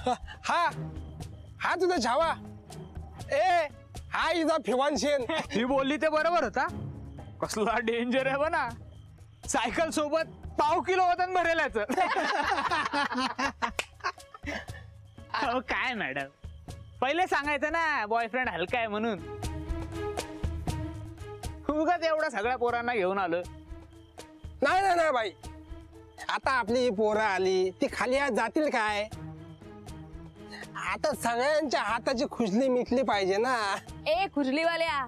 हा हा तुझा छावा ए हा इजा फिवानशेन ही बोलली ते बरोबर होता कसला डेंजर आहे बना सायकल सोबत पाव किलो वजन भरेल याचं अहो काय मॅडम पहिले सांगायचं ना बॉयफ्रेंड हलका आहे म्हणून उगाच एवढा सगळ्या पोरांना घेऊन आलं नाही नाही नाही बाई आता आपली पोरं आली ती खाली आज जातील काय आता सगळ्यांच्या हाताची खुजली मिटली पाहिजे ना ए खुजलीवाल्या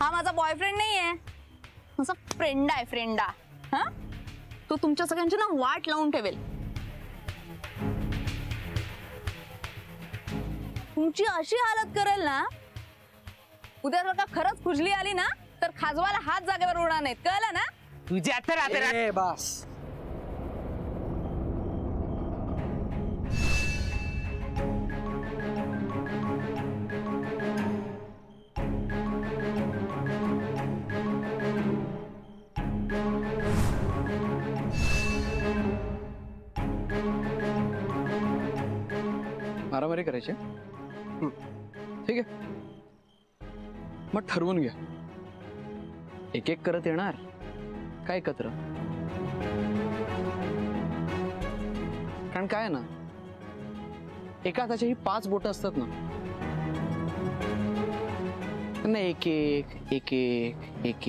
हा माझा बॉयफ्रेंड नाहीये माझा फ्रेंड आहे फ्रेंडा हा तो तुमच्या सगळ्यांची ना वाट लावून ठेवेल तुमची अशी हालत करेल ना उद्या जर का खरंच खुजली आली ना तर खाजवाला हात जागेवर उडणार नाहीत कळलं ना तुझ्या तर आता बस मारामारी करायची ठीक आहे मग ठरवून घ्या एक एक करत येणार काय एकत्र कारण काय ना एका हाताची ही 5 बोटं असतात ना त्यांना एक एक एक एक एक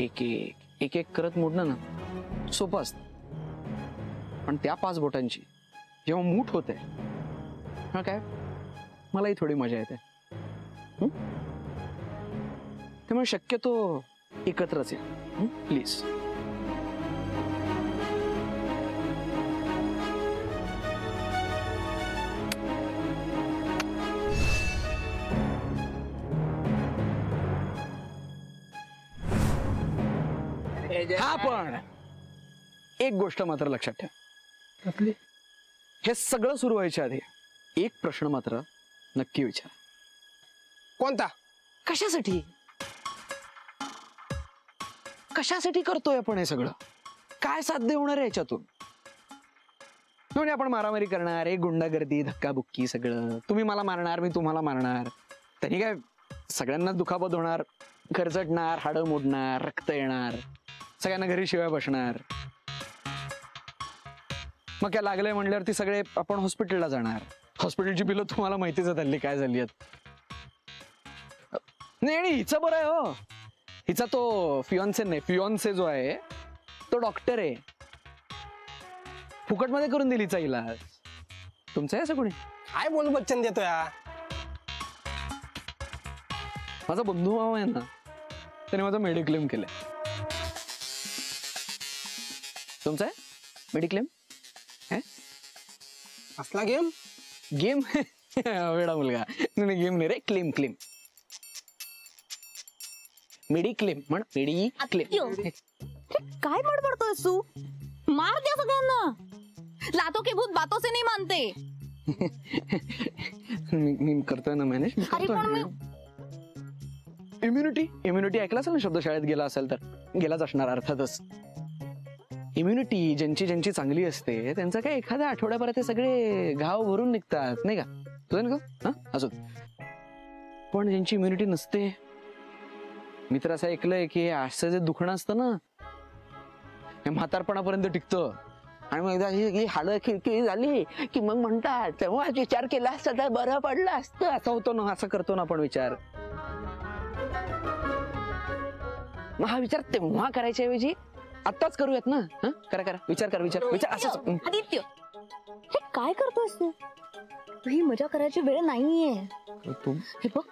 एक एक एक एक एक करत मोडणं ना सोपं असतं पण त्या 5 बोटांची जेव्हा मूठ होते हा काय मलाही थोडी मजा येते त्यामुळे शक्यतो एकत्रच या प्लीज हा पण एक गोष्ट मात्र लक्षात ठेवा आपली हे सगळं सुरू व्हायच्या आधी एक प्रश्न मात्र नक्की विचारा कोणता कशासाठी कशासाठी करतोय आपण हे सगळं काय साध्य होणार आहे याच्यातून म्हणजे आपण मारामारी करणार एक गुंडागर्दी धक्काबुक्की सगळं तुम्ही मला मारणार मी तुम्हाला मारणार त्यांनी काय सगळ्यांना दुखापत होणार खरचटणार हाडं मोडणार रक्त येणार सगळ्यांना घरी शिवाय बसणार मग काय लागलंय म्हणल्यावरती सगळे आपण हॉस्पिटलला जाणार हॉस्पिटलची बिलं तुम्हाला माहितीच आहे हल्ली काय झाली आहेत नाही आणि हिचं बरं आहे हो हिचा तो फियॉन्से नाही फियॉन्से जो आहे तो डॉक्टर आहे फुकटमध्ये करून दिली हिचा इलाज तुमचं आहे असं कोणी काय बोल बच्चन देतो या माझा बंधू भाऊ आहे ना त्याने माझा मेडिक्लेम केलाय तुमचं आहे मेडिक्लेम असला गेम गेम वेडा मुलगा नाही गेम नाही रे क्लेम क्लेम मेडिक्लेम म्हण मेडिक्लेम काय बडबडतोयस तू मार द्या सगळ्यांना लातो के भूत बातों से नहीं मानते मी करतोय ना मॅनेज इम्युनिटी ऐकला असेल ना शब्द शाळेत गेला असेल तर गेलाच असणार अर्थातच इम्युनिटी ज्यांची ज्यांची चांगली असते त्यांचं काय एखाद्या आठवड्याभरात ते सगळे घाव भरून निघतात नाही का तुझं ना अजून पण ज्यांची इम्युनिटी नसते मी तर असं ऐकलंय की असं जे दुखणं असतं ना हे म्हातारपणापर्यंत टिकतं आणि मग एकदा ही हाडं खिळखिळी झाली की मग म्हणतात तेव्हा विचार केला असता तर बरं पडलं असतं असं होतो ना असं करतो ना आपण विचार मग हा विचार तेव्हा करायच्या ऐवजी आत्ताच करूयात ना करा करा विचार कर विचार असं आदित्य हे काय करतोयस तू ही मजा करायची वेळ नाहीये हे बघ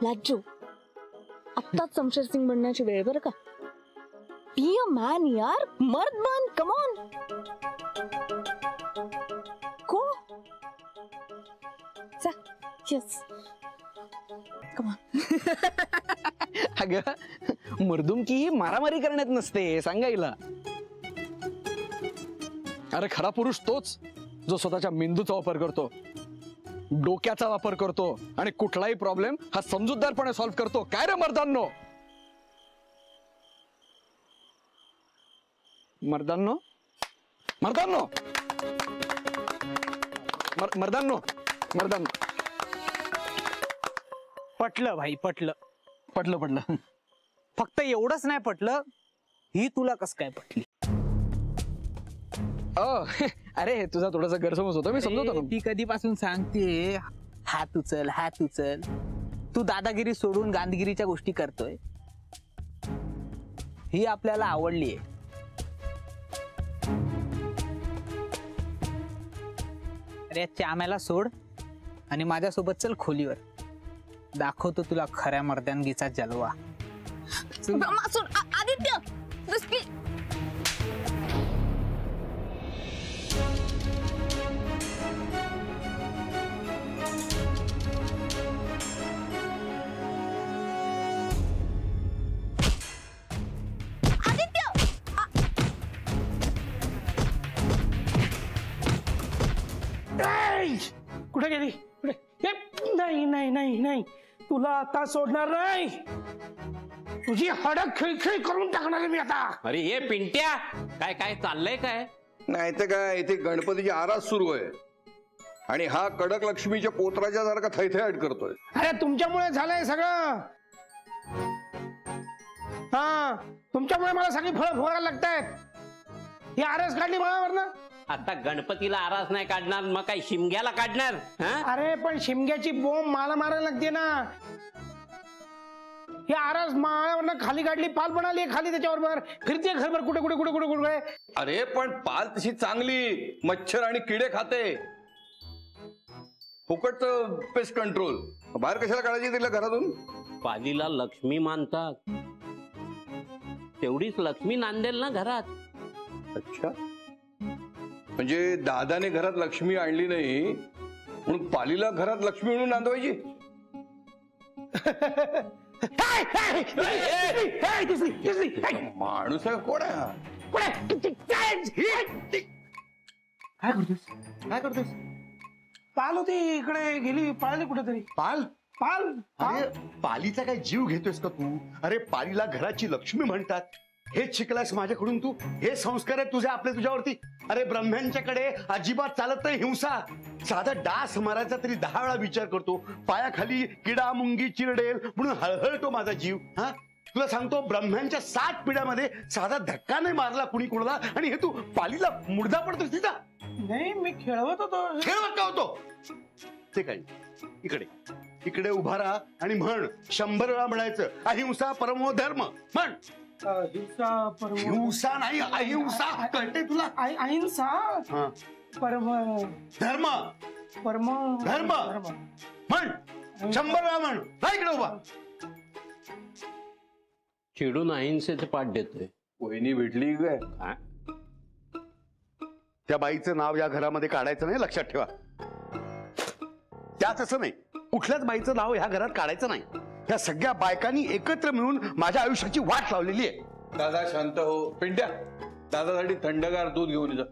लाजू आत्ताच शमशेर सिंग बनण्याची वेळ बरं का बी अ मॅन यार मर्द बन कम ऑन को यस कम ऑन अगं मर्दुमकी ही मारामारी करण्यात नसते सांगायला अरे खरा पुरुष तोच जो स्वतःच्या मेंदूचा वापर करतो डोक्याचा वापर करतो आणि कुठलाही प्रॉब्लेम हा समजूतदारपणे सॉल्व्ह करतो काय रे मर्दांनो मर्दांनो मर्दांनो मर्दांनो मर्दांनो. पटलं भाई पटलं. पटलं. फक्त एवढंच नाही पटलं, ही तुला कस काय पटली? अरे तुझा थोडासा गैरसमज होता, मी समजवतो ना. ती कधीपासून सांगते हात उचल. तू दादागिरी सोडून गांधगिरीच्या गोष्टी करतोय, ही आपल्याला आवडलीये. अरे चाम्याला सोड आणि माझ्यासोबत चल खोलीवर, दाखवतो तुला खऱ्या मर्द्यांगीचा जलवा. आदित्य कुठे गेली? नाही तुला आता सोडणार नाही. तुझी हडक खिळखिळ करून टाकणार मी आता. अरे ये पिंट्या, काय काय चाललंय काय? नाही तर काय, इथे गणपतीची आरास सुरू आहे आणि हा कडक लक्ष्मीच्या पोत्राच्या सारखा थैथयाट करतोय. अरे तुमच्यामुळे झालंय सगळं. हा तुमच्यामुळे मला सगळी फळं फोडायला लागतायत. ही आरस काढली मला. आता गणपतीला आरास नाही काढणार, मग काय शिमग्याला काढणार? अरे पण शिमग्याची बोंब मला मारायला लागते ना. ही आरस माळ्यावरनं खाली काढली, पाल पण आली खाली, त्याच्यावर फिरते घरभर कुठे कुठे कुठे कुठे कुठे. अरे पण पाल तशी चांगली, मच्छर आणि किडे खाते. फुकट पेस्ट कंट्रोल. बाहेर कशाला काढायची तिला घरातून? पालीला लक्ष्मी मानतात, तेवढीच लक्ष्मी नांदेल ना घरात. अच्छा, म्हणजे दादाने घरात लक्ष्मी आणली नाही म्हणून पालीला घरात लक्ष्मी म्हणून नांदवायची? माणूस आहे कोण आहे? काय करतोस? पाल होती इकडे गेली, पळाली कुठेतरी. पाल पाल अरे पालीचा काय जीव घेतोयस का तू? अरे पालीला घराची लक्ष्मी म्हणतात. हेच शिकलास माझ्याकडून तू? हे संस्कार आहेत तुझे आपले तुझ्यावरती? अरे ब्रह्म्यांच्याकडे अजिबात चालत नाही हिंसा. साधा डास मारायचा तरी 10 वेळा विचार करतो. पायाखाली किडा मुंगी चिरडेल म्हणून हळहळतो माझा जीव. हा तुला सांगतो, ब्रह्म्यांच्या 7 पिढ्यामध्ये साधा धक्का नाही मारला कुणी कोणाला, आणि हे तू पालीला मुर्दा पडतोस तिचा? नाही, मी खेळवत होतो. खेळवत का होतो ते काय? इकडे इकडे उभा राहा आणि म्हण 100 वेळा म्हणायचं, अहिंसा परमो धर्म. म्हण. हिंसा नाही, अहिंसा. कळते तुला? अहिंसा परम धर्म. परम धर्म म्हण. 100 वेळा म्हण. राहा इकडे उभा. चिडून अहिंसेचे पाठ देतोय. वहिनी भेटली काय? त्या बाईचं नाव या घरामध्ये काढायचं नाही, लक्षात ठेवा. त्याच असं नाही, कुठल्याच बाईचं नाव ह्या घरात काढायचं नाही. या सगळ्या बायकांनी एकत्र मिळून माझ्या आयुष्याची वाट लावलेली आहे. दादा शांत हो. पिंट्या, दादासाठी थंडगार दूध घेऊन जा.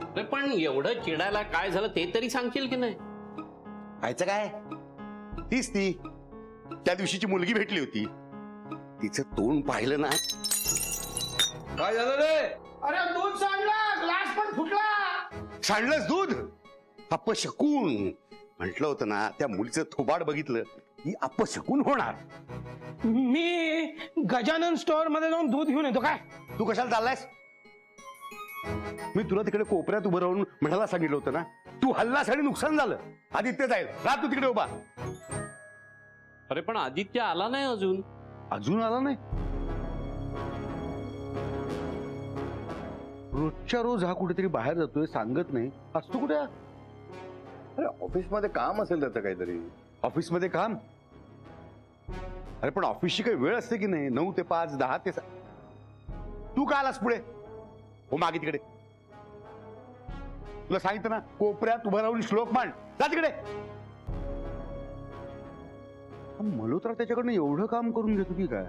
अरे पण एवढं चिडायला काय झालं ते तरी सांगशील की नाही? व्हायचं काय? तीच ती त्या दिवशीची मुलगी भेटली होती. तिचं तोंड पाहिलं ना. काय झालं रे? अरे दूध सांडलं, ग्लास पण फुटला. सांडलंच दूध? अपशकून. म्हटलं होतं ना, त्या मुलीचं थोबाड बघितलं की अपशकून होणार. मी गजानन स्टोअर मध्ये जाऊन दूध घेऊन येतो. काय तू कशाला चाललायस? मी तुला तिकडे कोपऱ्यात उभं राहून म्हणायला सांगितलं होतं ना, तू हल्लास आणि नुकसान झालं. आदित्य जाईल, राह तू तिकडे उभा. अरे पण आदित्य आला नाही अजून. अजून आला नाही? रोजच्या रोज हा कुठेतरी बाहेर जातोय, सांगत नाही. असतो कुठे? अरे ऑफिसमध्ये काम असेल त्याचं काहीतरी. ऑफिसमध्ये काम? अरे पण ऑफिसची काही वेळ असते की नाही? 9 ते 5, 10 ते 6. तू का आलास पुढे? हो मागे तिकडे. तुला सांगितलं ना, कोपऱ्यात उभं राहून श्लोक मांड. जा तिकडे. मल्होत्रा त्याच्याकडनं एवढं काम करून घेतो की काय?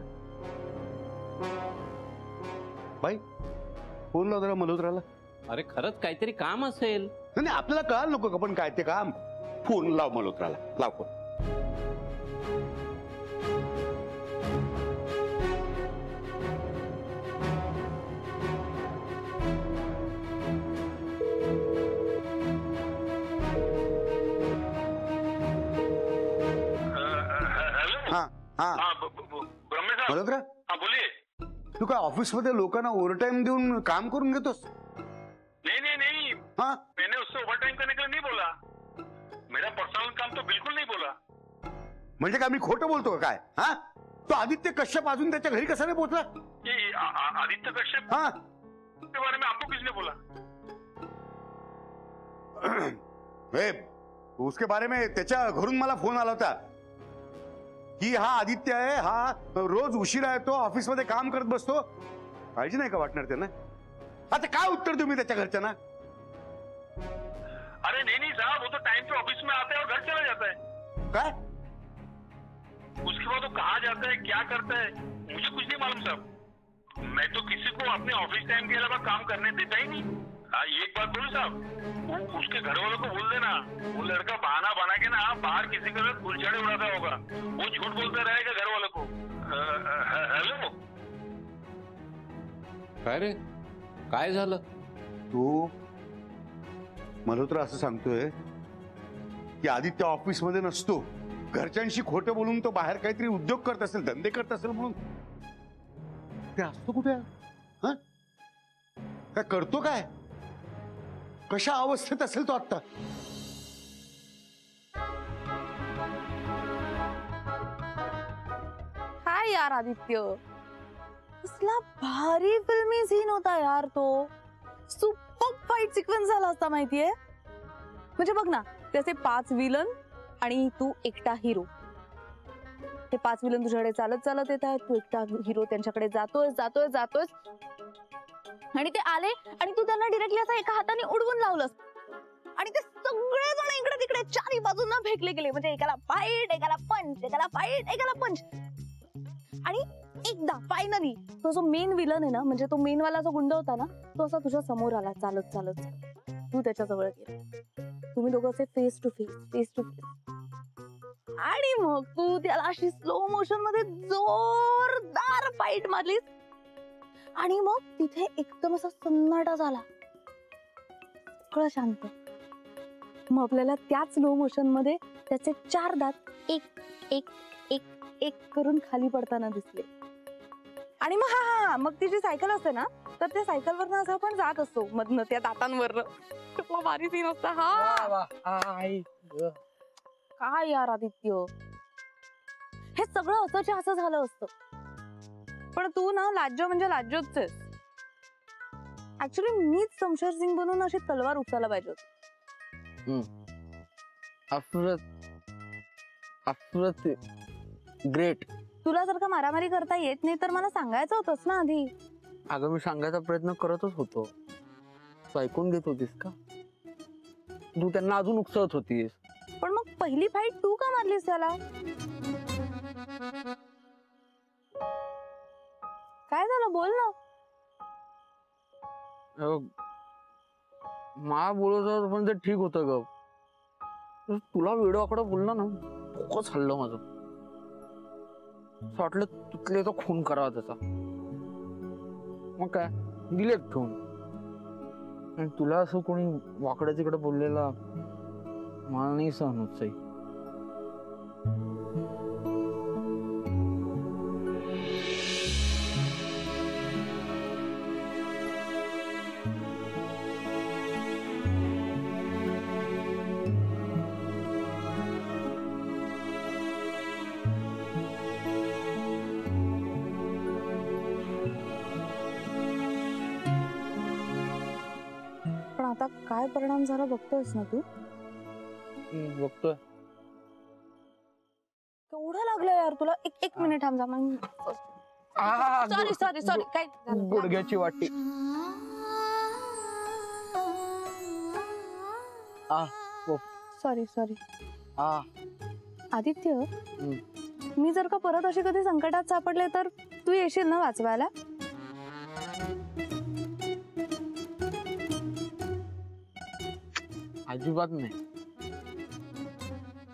बाई फोन लाव जरा मल्होत्राला. अरे खरंच काहीतरी काम असेल. नाही आपल्याला कळाल नको का पण काय ते काम? फोन लाव मल्होत्राला. लाव फोन. तू काय ऑफिस मध्ये लोकांना ओव्हरटाइम देऊन काम करून घेतोस? नहीं हाँ मैंने उससे ओवर टाइम करने के लिए नहीं बोला. मेरा पर्सनल काम तो बिल्कुल नहीं बोला. म्हणजे काय मी खोटं बोलतो का काय? हा तो आदित्य कश्यप अजून त्याच्या घरी कसा नाही पोहोचला? ये आदित्य कश्यप हाँ के बारे में आपको किसने बोला? उसके बारे में त्याच्या घरून मला फोन आला होता की हा आदित्य आहे, हा रोज उशिरा येतो, ऑफिस मध्ये काम करत बसतो. काळजी नाही का वाटणार त्यांना? आता काय उत्तर देऊ मी त्याच्या घरच्यांना? अरे नहीं साहब, वो तो टाइम पे ऑफिस में आता है और घर चला जाता है. काय? उसके बाद वो कहाँ जाता है, क्या करता है, मुझे कुछ नहीं मालूम साहब. मैं तो किसी को अपने ऑफिस टाइम के अलावा काम करने देता ही नहीं. एक बात बोलूं साहब, उसके घर वालों को बोल देना, वो लड़का बहाना बना के ना बाहर किसी के साथ गुलछड़े उड़ाता होगा. वो झूठ बोलता रहेगा घर वालों को. हेलो, काय रे, काय झालं? तू मल्होत्रा असं सांगतोय की आदित्य ऑफिस मध्ये नसतो, घरच्यांशी खोटं बोलून तो बाहेर काहीतरी उद्योग करत असेल, धंदे करत असेल म्हणून. ते असतो कुठे? हा काय करतो? काय कशा अवस्थेत असेल तो आता? हाय यार आदित्य, कसला भारी फिल्मी सीन होता यार तो. सुपर फाईट सिक्वेन्स झाला असता माहितीये. म्हणजे बघ ना, त्याचे 5 विलन आणि तू एकटा हिरो. ते 5 विलन तुझ्याकडे चालत चालत येत आहेत, तू एकटा हिरो त्यांच्याकडे जातोय आणि ते आले आणि तू त्यांना डिरेक्टली असं एका हाताने उडवून लावलंस आणि ते सगळे जण इकडे तिकडे चारी बाजूंना फेकले गेले. म्हणजे एकाला फाईट, एकाला पंच, एकाला फाईट, एकाला पंच. आणि एकदा फायनली तो जो मेन विलन आहे ना, म्हणजे तो मेन वाला जो गुंड होता ना, तो असा तुझ्या समोर आला चालत चालत. तू त्याच्या जवळ गेला, तुम्ही दोघं असे फेस टू फेस आणि मग तू त्याला अशी स्लो मोशन मध्ये जोरदार फाईट मारलीस आणि मग तिथे एकदम असा सन्नाटा झाला, सगळं शांत. मग आपल्याला त्याच स्लो मोशन मध्ये त्याचे 4 दात एक एक एक एक करून खाली पडताना दिसले. आणि मग हा मग ती जी सायकल असते ना, तर त्या सायकलवरनं असं आपण जात असतो मधनं त्या दातांवरनं. खूप भारी सीन असता हा. काय यार आदित्य, हे सगळं असंच्या असं झालं असतं, पण तू ना लाज्जो म्हणजे लाज्जोच आहेस. ऍक्च्युली मीच शमशेर सिंग बनून अशी तलवार उचलायला पाहिजे होती. अफरत ग्रेट. तुला जर का मारामारी करता येत नाही तर मला सांगायचं होतंस ना आधी. अगं मी सांगायचा प्रयत्न करतच होतो, तू ऐकून घेत होतीस का? तू त्यांना अजून उकसवत होतीस. पण मग पहिली फाईट तू का मारलीस त्याला? काय झालं, बोल ना. मा बोलत पण ते ठीक होतं ग. तुला व्हिडिओकडे बोलला ना, खूपच हल्लं माझं. असं वाटलं तुटले तो खून करावा त्याचा. मग काय दिले ठेवून. आणि तुला असं कोणी वाकडं तिकडे बोललेला मला नाही सहन होत सई. पण आता काय परिणाम झाला बघतोयस ना तू? बघतोय. केवढं लागलं यार तुला. एक मिनिट थांब जा. सॉरी काय झालं? गुडघ्याची वाटी. सॉरी आदित्य, मी जर का परत अशी कधी संकटात सापडले तर तू येशील ना वाचवायला? अजिबात नाही.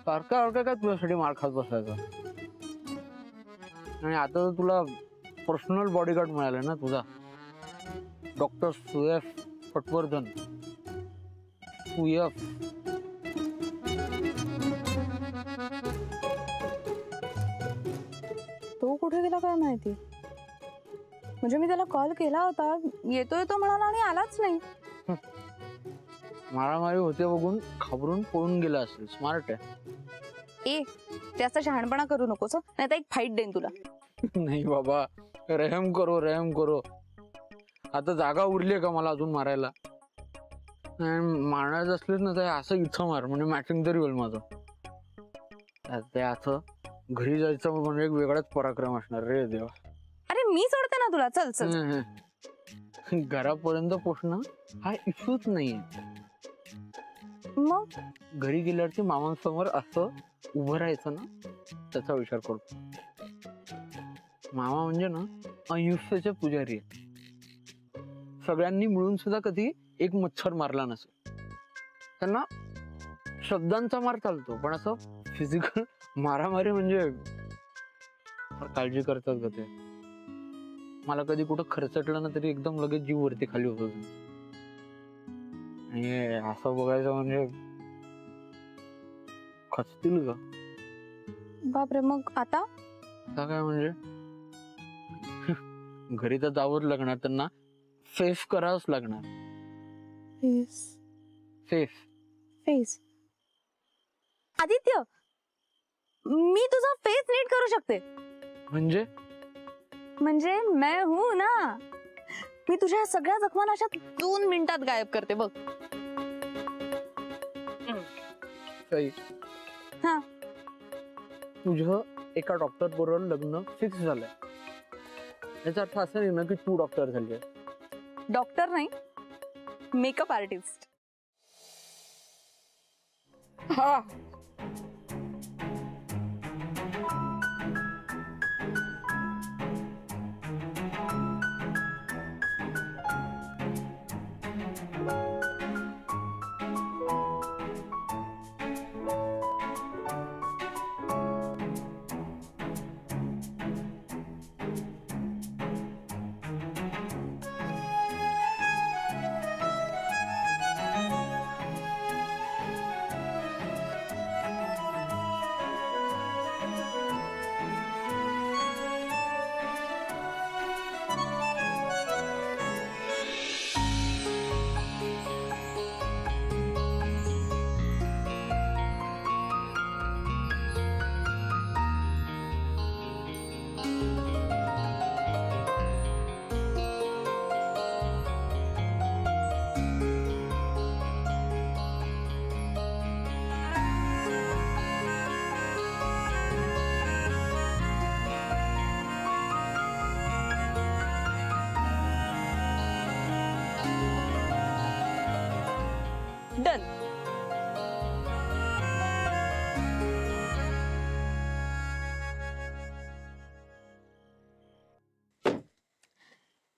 सारखं काय तुझ्यासाठी मार खात बसायचं. आणि आता तर तुला पर्सनल बॉडीगार्ड मिळाला ना तुझा, डॉक्टर सुएफ पटवर्धन. सुएफ. तो कुठे गेला काय माहिती. म्हणजे मी त्याला कॉल केला होता, येतोय तो म्हणाला आणि आलाच नाही. मारामारी होते बघून घाबरून पळून गेला असेल. स्मार्ट आहे. ए त्याचा शहाणपणा करू नकोस, नाही तर एक फाईट देईन तुला. नाही बाबा, रहम करो. आता जागा उरली आहे का मला अजून मारायला? मारणारच असलेच ना तर असं इथं मार, म्हणजे मॅचिंग तरी होईल माझं. ते असं घरी जायचं म्हणजे एक वेगळाच पराक्रम असणार रे देवा. अरे मी सोडते ना तुला, चल चल. घरापर्यंत पोचणं हा इश्यूच नाहीये. मग घरी गेल्यावरती मामांसमोर असं उभं राहायचं ना, त्याचा विचार करतो. मामा म्हणजे ना आयुष्याचे पुजारी आहे. सगळ्यांनी मिळून सुद्धा कधी एक मच्छर मारला नसेल. त्यांना शब्दांचा मार चालतो, पण असं फिजिकल मारामारी म्हणजे काळजी करतात ग ते. मला कधी कुठं खर्चटलं ना तरी एकदम लगेच जीव वरती खाली होतो. आणि असं बघायचं म्हणजे खचतील ग. बापरे, मग आता काय म्हणजे घरी तर जावंच लागणार, त्यांना फेस करावंच लागणार. फेस आदित्य, मी तुझा फेस नीट करू शकते. म्हणजे मैं हूं ना. मी तुझ्या सगळ्या जखमांना अशा 2 मिनिटात गायब करते बघ. हा, तुझं एका डॉक्टर बरोबर लग्न फिक्स झालंय. याचा अर्थ असं नाही ना की तू डॉक्टर झाली आहे. डॉक्टर नाही, मेकअप आर्टिस्ट. हा, done.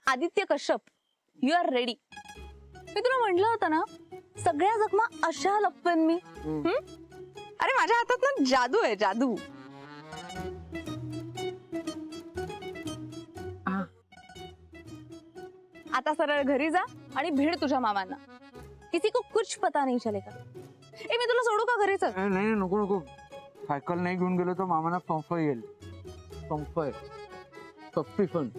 Aditya Kashyap, you are ready. मी तुला म्हटलं होतं ना, सगळ्या जखमा अशा लपवेन मी. अरे माझ्या हातात ना जादू आहे, जादू. आता सरळ घरी जा आणि भेट तुझ्या मामांना. किसी को कुछ पता नहीं चलेगा. ए मी तुला सोडू का घरी? चल. नाही नको. सायकल नाही घेऊन गेलो तर मामाना संप येईल. सस्पिशन.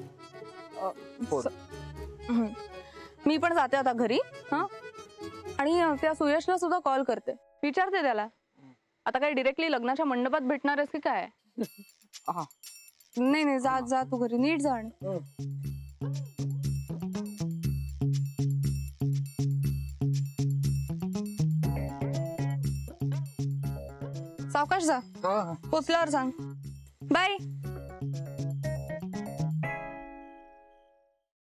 मी पण जाते आता घरी. हा, आणि त्या सुयशला सुद्धा कॉल करते, विचारते त्याला आता काही डिरेक्टली लग्नाच्या मंडपात भेटणार आहेस की काय. नाही जा तू घरी, नीट जा. सावकाश जा, पोचल्यावर सांग. बाय.